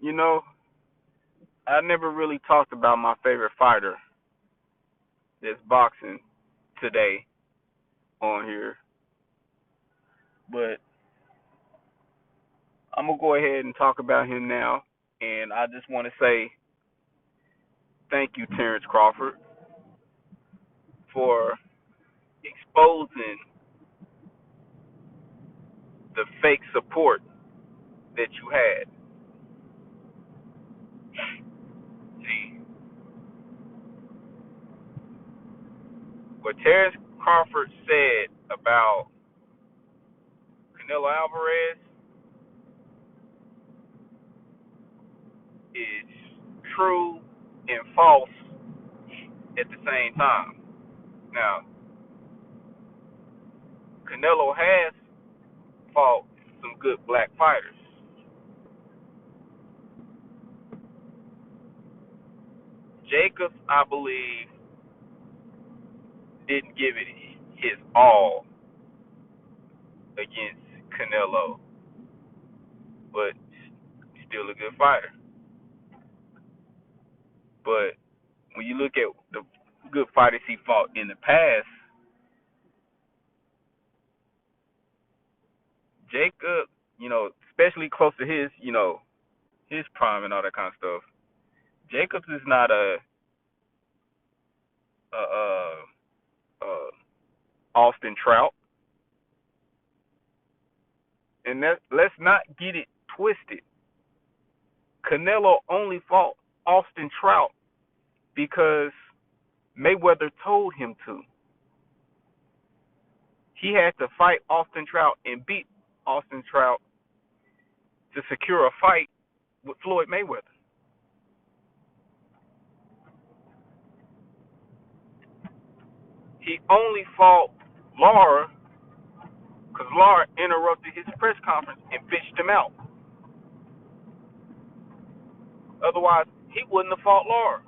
You know, I never really talked about my favorite fighter that's boxing today on here, but I'm gonna go ahead and talk about him now. And I just want to say thank you, Terrence Crawford, for exposing the fake support that you had. See, what Terrence Crawford said about Canelo Alvarez is true and false at the same time. Now, Canelo has fought some good black fighters. Jacobs, I believe, didn't give it his all against Canelo, but still a good fighter. But when you look at the good fighters he fought in the past, Jacob, especially close to his prime and all that kind of stuff. Jacobs is not a Austin Trout, and let's not get it twisted. Canelo only fought Austin Trout because Mayweather told him to. He had to fight Austin Trout and beat Austin Trout to secure a fight with Floyd Mayweather. He only fought Lara because Lara interrupted his press conference and bitched him out. Otherwise, he wouldn't have fought Lara.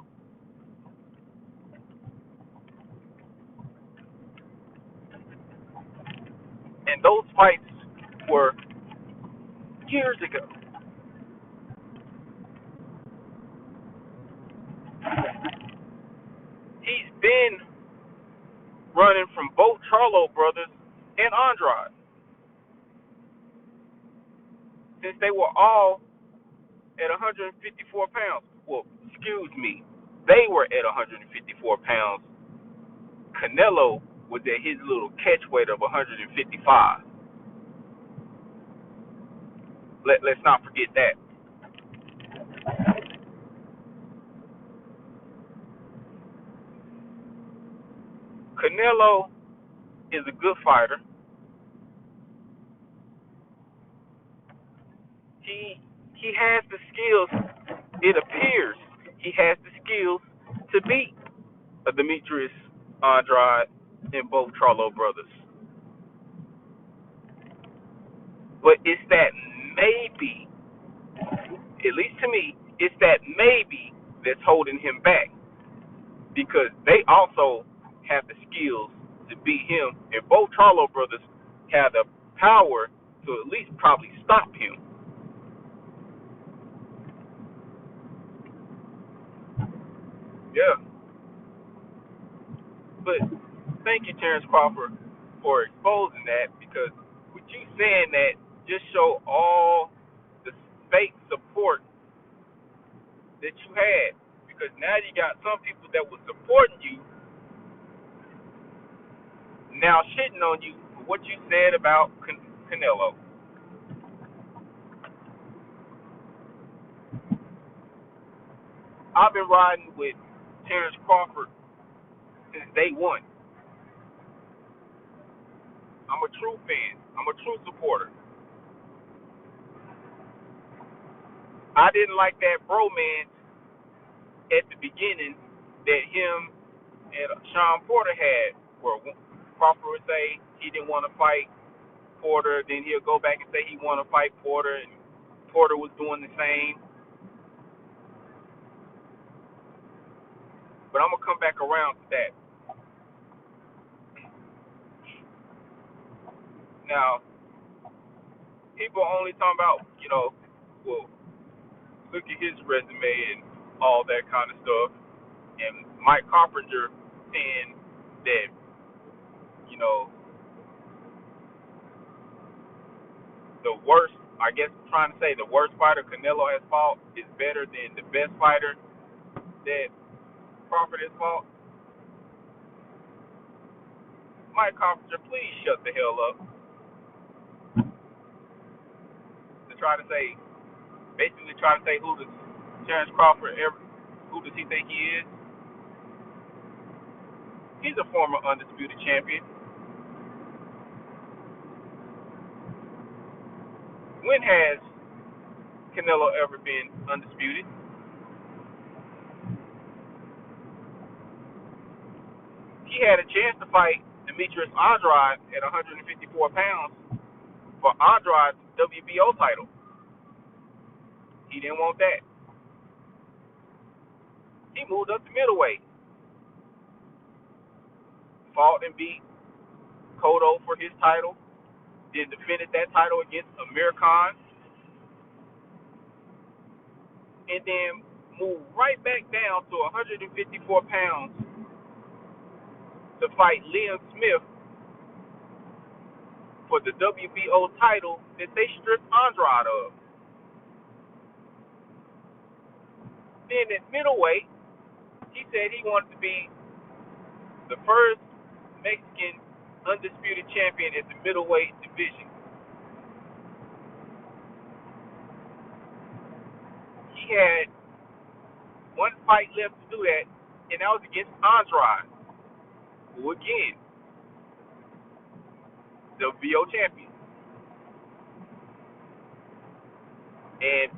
And those fights were years ago. He's been running from both Charlo brothers and Andrade since they were all at 154 pounds. Well, excuse me. They were at 154 pounds. Canelo was at his little catch weight of 155. Let's not forget that. Canelo is a good fighter. He has the skills. It appears he has the skills to beat a Demetrius Andrade and both Charlo brothers. But it's that maybe, at least to me, it's that maybe that's holding him back because they also have the skills to beat him, and both Charlo brothers have the power to at least probably stop him. Yeah, but thank you, Terrence Crawford, for exposing that because with you saying that just show all the fake support that you had because now you got some people that were supporting you now shitting on you for what you said about Canelo. I've been riding with Terrence Crawford since day one. I'm a true fan. I'm a true supporter. I didn't like that bromance at the beginning that him and Sean Porter had, where Crawford would say he didn't want to fight Porter, then he'll go back and say he want to fight Porter, and Porter was doing the same. But I'm gonna come back around to that. Now, people only talking about, well, look at his resume and all that kind of stuff. And Mike Carpenter saying that, you know, the worst, I guess trying to say the worst fighter Canelo has fought is better than the best fighter that Crawford has fought. Mike Carpenter, please shut the hell up. To try to say, basically try to say who does Terrence Crawford ever, who does he think he is? He's a former undisputed champion. When has Canelo ever been undisputed? He had a chance to fight Demetrius Andrade at 154 pounds for Andrade's WBO title. He didn't want that. He moved up to middleweight, fought and beat Cotto for his title, then defended that title against Amir Khan, and then moved right back down to 154 pounds to fight Liam Smith for the WBO title that they stripped Andrade of. Then at middleweight, he said he wanted to be the first Mexican undisputed champion at the middleweight division. He had one fight left to do that, and that was against Andrade, who again, WBO champion. And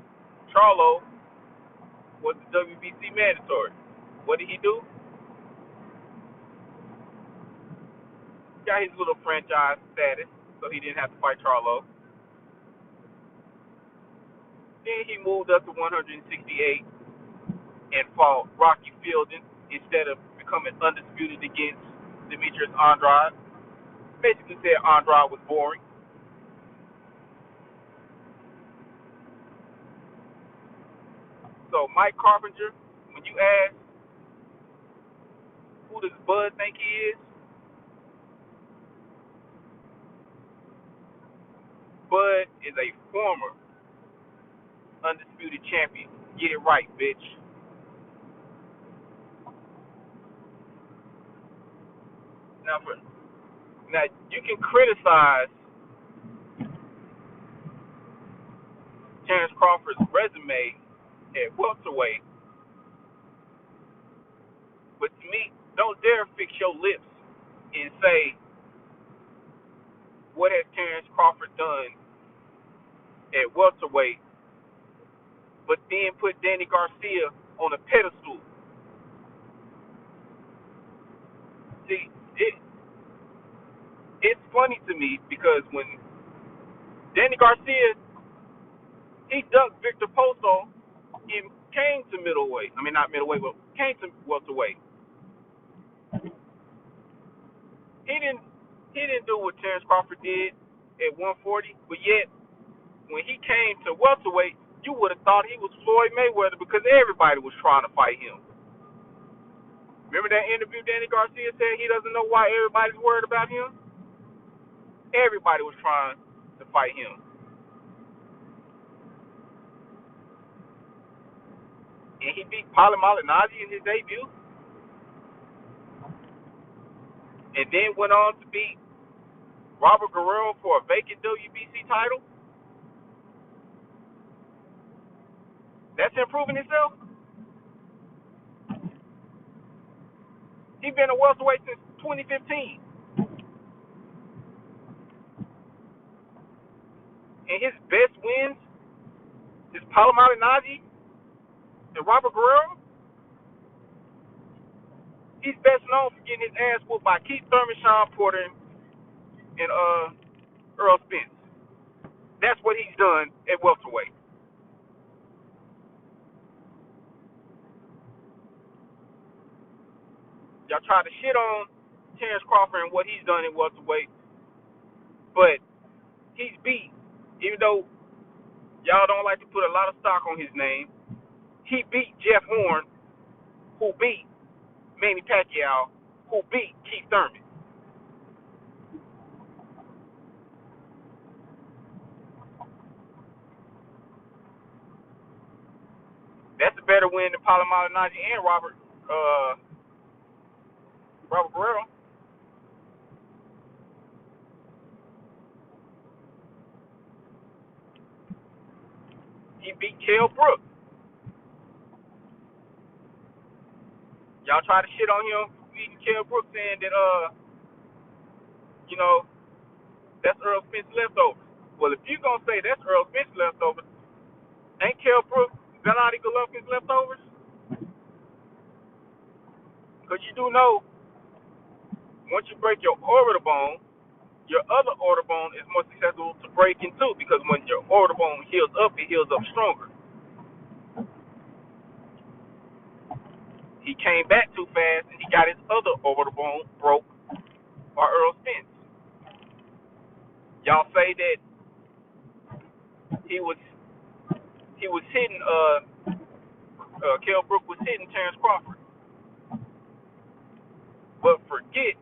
Charlo was the WBC mandatory. What did he do? Got his little franchise status, so he didn't have to fight Charlo. Then he moved up to 168 and fought Rocky Fielding instead of becoming undisputed against Demetrius Andrade. Basically said Andrade was boring. So Mike Carpenter, when you ask who does Bud think he is, Bud is a former undisputed champion. Get it right, bitch. Now you can criticize Terrence Crawford's resume at welterweight, but to me, don't dare fix your lips and say, what has Terrence Crawford done at welterweight, but then put Danny Garcia on a pedestal. See, it's funny to me because when Danny Garcia, he ducked Victor Posto and came to middleweight. I mean, not middleweight, but came to welterweight. He didn't do what Terrence Crawford did at 140, but yet when he came to welterweight, you would have thought he was Floyd Mayweather because everybody was trying to fight him. Remember that interview Danny Garcia said he doesn't know why everybody's worried about him? Everybody was trying to fight him. And he beat Paulie Malignaggi in his debut. And then went on to beat Robert Guerrero for a vacant WBC title. That's improving himself. He's been a welterweight since 2015. And his best wins is Paulie Malignaggi and Robert Guerrero. He's best known for getting his ass whooped by Keith Thurman, Sean Porter, and Earl Spence. That's what he's done at welterweight. Y'all try to shit on Terrence Crawford and what he's done at welterweight, but he's beat. Even though y'all don't like to put a lot of stock on his name, He beat Jeff Horn, who beat Manny Pacquiao, who beat Keith Thurman. That's a better win than Paulo Malignaggi and Robert Guerrero. He beat Kell Brooks. Y'all try to shit on him beating Kell Brooks, saying that you know, that's Earl Spence leftovers. Well, if you gonna say that's Earl Spence leftovers, ain't Kell Brooks Gennady Golovkin's leftovers? Because you do know, once you break your orbital bone, your other orbital bone is more susceptible to breaking too, because when your orbital bone heals up, it heals up stronger. He came back too fast, and he got his other orbital bone broke by Earl Spence. Y'all say that he was hitting Kell Brook was hitting Terrence Crawford, but forget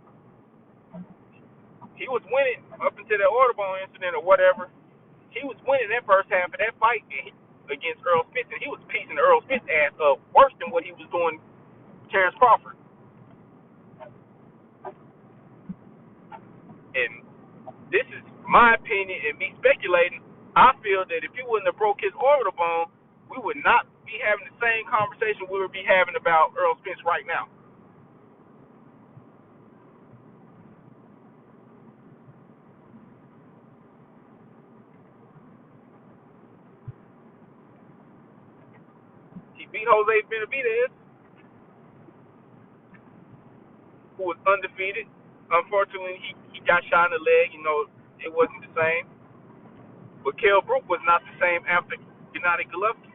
he was winning up until that Audubon incident or whatever. He was winning that first half of that fight against Earl Spence, and he was piecing Earl Spence ass up worse than what he was doing Terrence Crawford. And this is my opinion and me speculating. I feel that if he wouldn't have broke his orbital bone, we would not be having the same conversation we would be having about Earl Spence right now. He beat Jose Benavidez, who was undefeated. Unfortunately, he got shot in the leg. You know, it wasn't the same. But Kell Brook was not the same after Gennady Golovkin.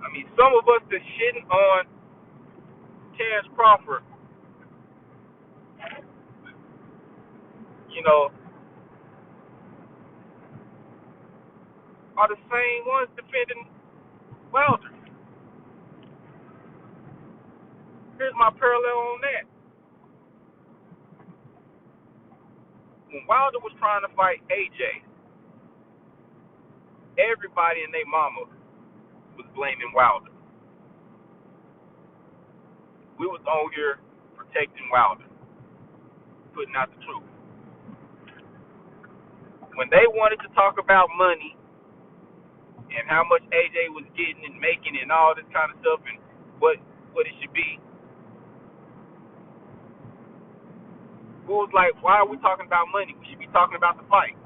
I mean, some of us that shitting on Terrence Crawford, you know, are the same ones defending Wilder. Here's my parallel on that. When Wilder was trying to fight AJ, everybody and their mama was blaming Wilder. We was on here protecting Wilder, putting out the truth. When they wanted to talk about money and how much AJ was getting and making and all this kind of stuff and what it should be, we was like, why are we talking about money? We should be talking about the fight.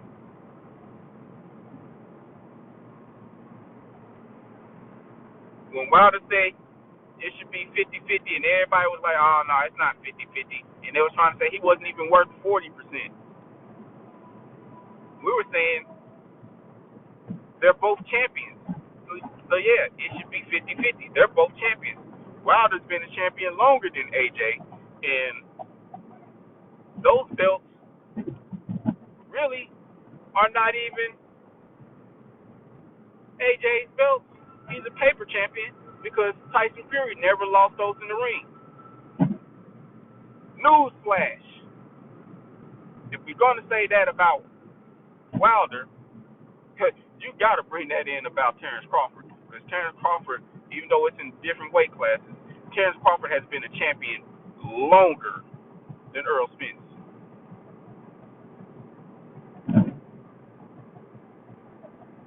When Wilder said it should be 50-50 and everybody was like, oh no, it's not 50-50, and they was trying to say he wasn't even worth 40%. We were saying they're both champions. So yeah, it should be 50-50. They're both champions. Wilder's been a champion longer than AJ, and those belts really are not even AJ's belts. He's a paper champion because Tyson Fury never lost those in the ring. Newsflash. If we're going to say that about Wilder, you got to bring that in about Terrence Crawford. Because Terrence Crawford, even though it's in different weight classes, Terrence Crawford has been a champion longer than Earl Spence.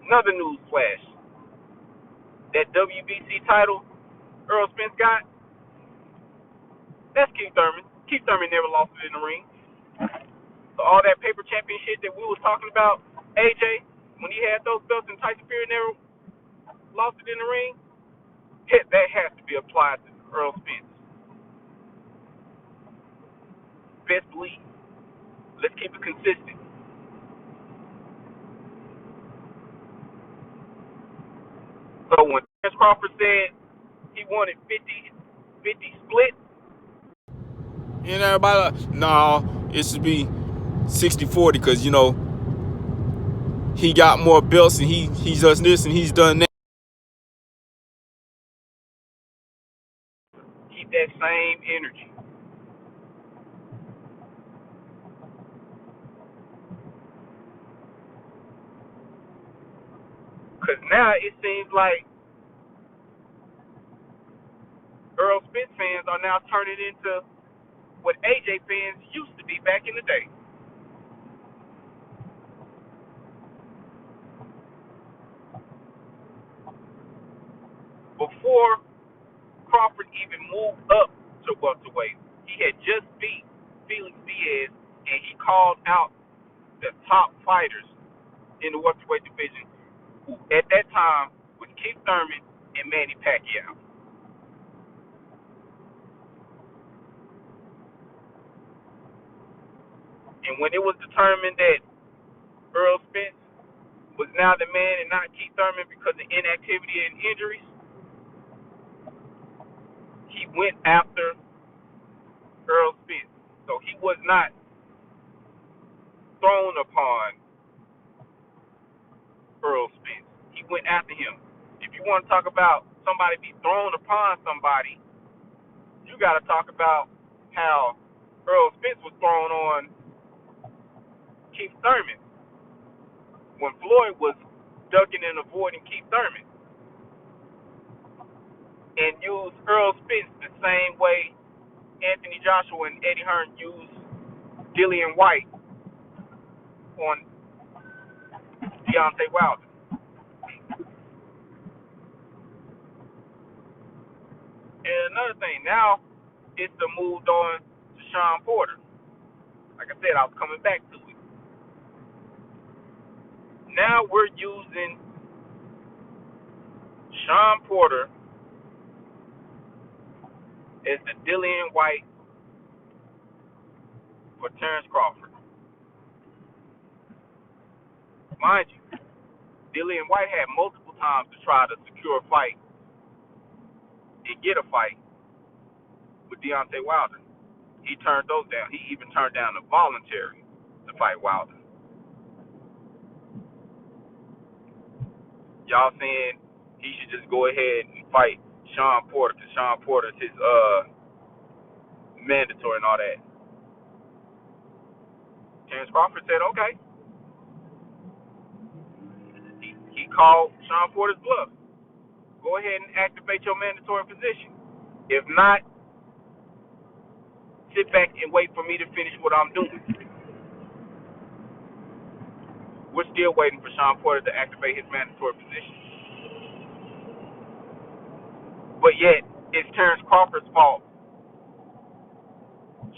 Another news flash. That WBC title Earl Spence got, that's Keith Thurman. Keith Thurman never lost it in the ring. So all that paper champion shit that we was talking about, AJ, when he had those belts and Tyson Fury never lost it in the ring, that has to be applied to Earl Spence. Best believe. Let's keep it consistent. So when Terrence Crawford said he wanted 50-50 split, And everybody like, no, it should be 60-40 because, he got more belts and he does this and he's done that. Keep that same energy. Because now it seems like Earl Spence fans are now turning into what AJ fans used to be back in the day. Before Crawford even moved up to welterweight, he had just beat Felix Diaz, and he called out the top fighters in the welterweight division, who at that time was Keith Thurman and Manny Pacquiao. And when it was determined that Earl Spence was now the man and not Keith Thurman because of inactivity and injuries, he went after Earl Spence. So he was not thrown upon Earl Spence. He went after him. If you want to talk about somebody be thrown upon somebody, you got to talk about how Earl Spence was thrown on Keith Thurman when Floyd was ducking and avoiding Keith Thurman, and used Earl Spence the same way Anthony Joshua and Eddie Hearn used Dillian White on Deontay Wilder. And another thing, now it's the moved on to Sean Porter. Like I said, I was coming back to it. Now we're using Sean Porter as the Dillian White for Terrence Crawford. Mind you, Dillian White had multiple times to try to secure a fight and get a fight with Deontay Wilder. He turned those down. He even turned down the voluntary to fight Wilder. Y'all saying he should just go ahead and fight Sean Porter because Sean Porter's his mandatory and all that. Terrence Crawford said okay. He called Sean Porter's bluff. Go ahead and activate your mandatory position. If not, sit back and wait for me to finish what I'm doing. We're still waiting for Sean Porter to activate his mandatory position. But yet, it's Terrence Crawford's fault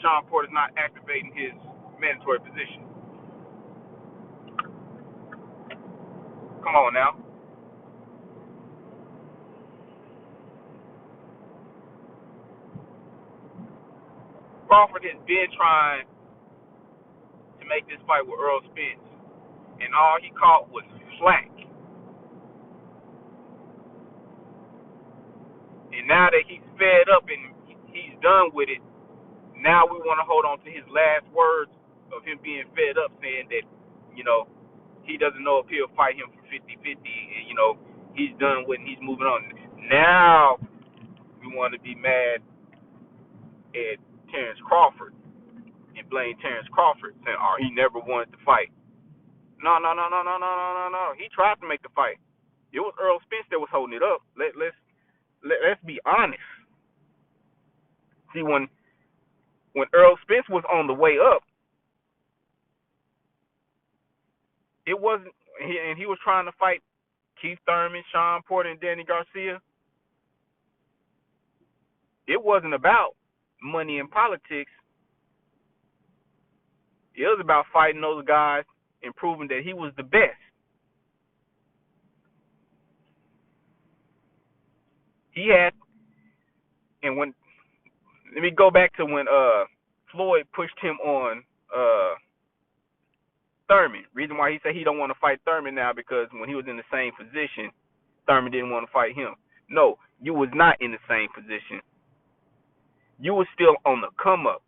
Sean Porter's not activating his mandatory position. Come on now. Crawford has been trying to make this fight with Earl Spence, and all he caught was flack. And now that he's fed up and he's done with it, now we want to hold on to his last words of him being fed up, saying that, he doesn't know if he'll fight him for 50-50, and, he's done with it and he's moving on. Now we want to be mad at Terrence Crawford and blame Terrence Crawford, saying, oh, he never wanted to fight. No, no, no, no, no, no, no, no, no. He tried to make the fight. It was Earl Spence that was holding it up. Let's be honest. See, when Earl Spence was on the way up, it wasn't, and he was trying to fight Keith Thurman, Sean Porter, and Danny Garcia. It wasn't about money and politics. It was about fighting those guys and proving that he was the best. He had, and when let me go back to when Floyd pushed him on Thurman. Reason why he said he don't want to fight Thurman now because when he was in the same position, Thurman didn't want to fight him. No, you was not in the same position. You was still on the come up.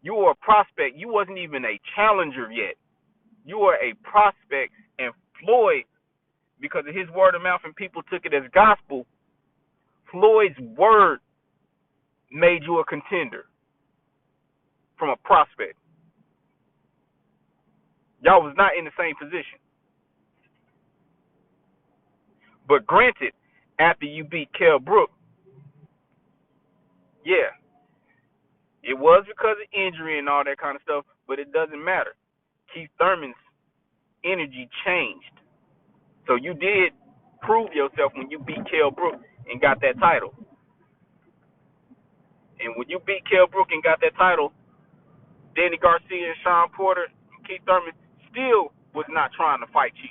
You were a prospect. You wasn't even a challenger yet. You were a prospect, and Floyd, because of his word of mouth and people took it as gospel, Floyd's word made you a contender from a prospect. Y'all was not in the same position. But granted, after you beat Kell Brook, yeah, it was because of injury and all that kind of stuff, but it doesn't matter. Keith Thurman's energy changed. So you did prove yourself when you beat Kell Brook and got that title. And when you beat Kell Brook and got that title, Danny Garcia and Shawn Porter and Keith Thurman still was not trying to fight you.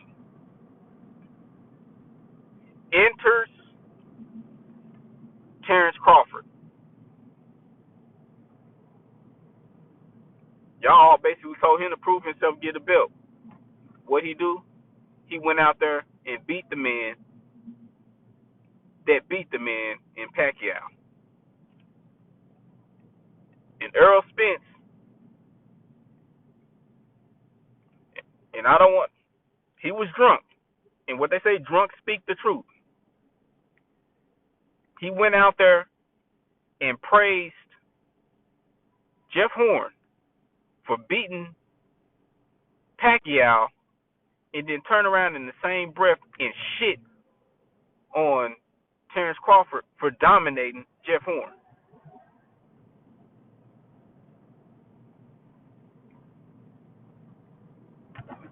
Enters Terrence Crawford. Y'all basically told him to prove himself, get a belt. What he do? He went out there and beat the man that beat the man in Pacquiao. And Errol Spence, and I don't want, he was drunk. And what they say, drunk speak the truth. He went out there and praised Jeff Horn for beating Pacquiao and then turn around in the same breath and shit on Terrence Crawford for dominating Jeff Horn.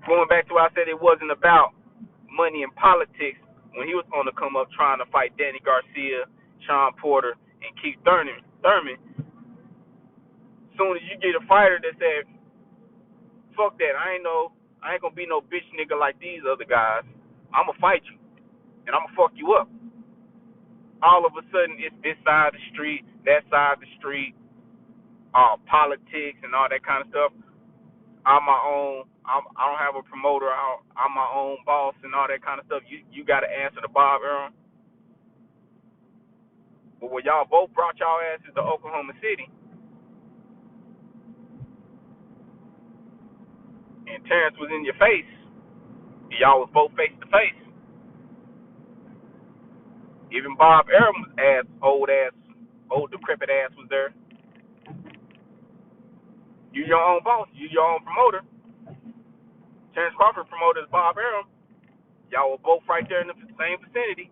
Going back to what I said, it wasn't about money and politics when he was on the come up trying to fight Danny Garcia, Shawn Porter, and Keith Thurman. Soon as you get a fighter that said, fuck that, I ain't gonna be no bitch nigga like these other guys. I'ma fight you and I'ma fuck you up. All of a sudden it's this side of the street, that side of the street, politics and all that kind of stuff. I'm my own. I don't have a promoter. I'm my own boss and all that kind of stuff. You got to answer to Bob Arum. But when y'all both brought y'all asses to Oklahoma City, and Terrence was in your face, y'all was both face to face. Even Bob Arum's old decrepit ass was there. You your own boss. You your own promoter. Terrence Crawford promoted Bob Arum. Y'all were both right there in the same vicinity.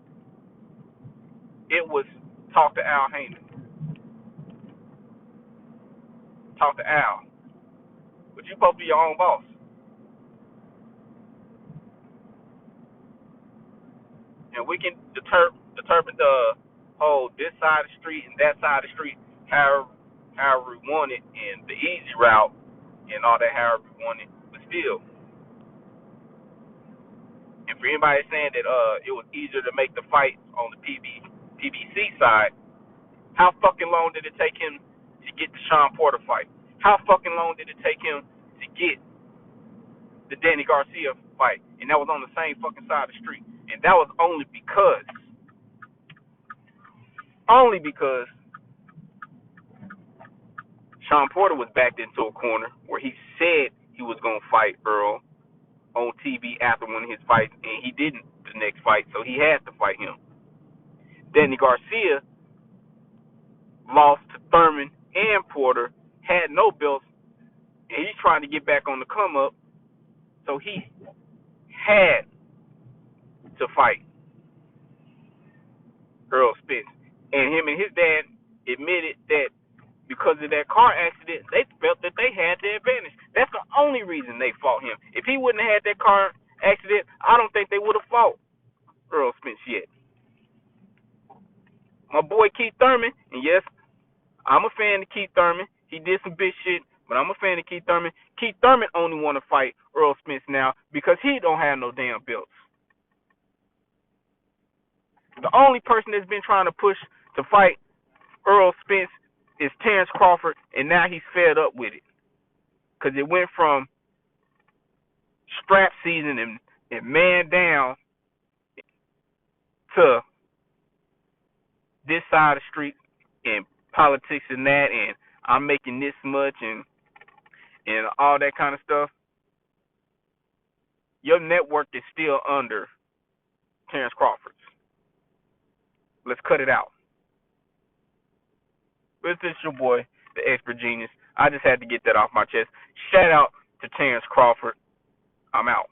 It was talk to Al Heyman. Talk to Al. But you supposed to be your own boss. And we can determine the whole this side of the street and that side of the street however we want it, and the easy route and all that however we want it. But still, and for anybody saying that it was easier to make the fight on the PBC side, how fucking long did it take him to get the Shawn Porter fight? How fucking long did it take him to get the Danny Garcia fight? And that was on the same fucking side of the street. And that was only because Shawn Porter was backed into a corner where he said he was going to fight Earl on TV after one of his fights, and he didn't the next fight, so he had to fight him. Danny Garcia lost to Thurman and Porter, had no belts, and he's trying to get back on the come up, so he had to fight Errol Spence. And him and his dad admitted that because of that car accident, they felt that they had the advantage. That's the only reason they fought him. If he wouldn't have had that car accident, I don't think they would have fought Errol Spence yet. My boy Keith Thurman, and yes, I'm a fan of Keith Thurman. He did some bitch shit, but I'm a fan of Keith Thurman. Keith Thurman only want to fight Errol Spence now because he don't have no damn belts. The only person that's been trying to push to fight Errol Spence is Terrence Crawford, and now he's fed up with it. Because it went from strap season and man down to this side of the street and politics and that, and I'm making this much, and and all that kind of stuff, your network is still under Terrence Crawford's. Let's cut it out. This is your boy, the Expert Genius. I just had to get that off my chest. Shout out to Terrence Crawford. I'm out.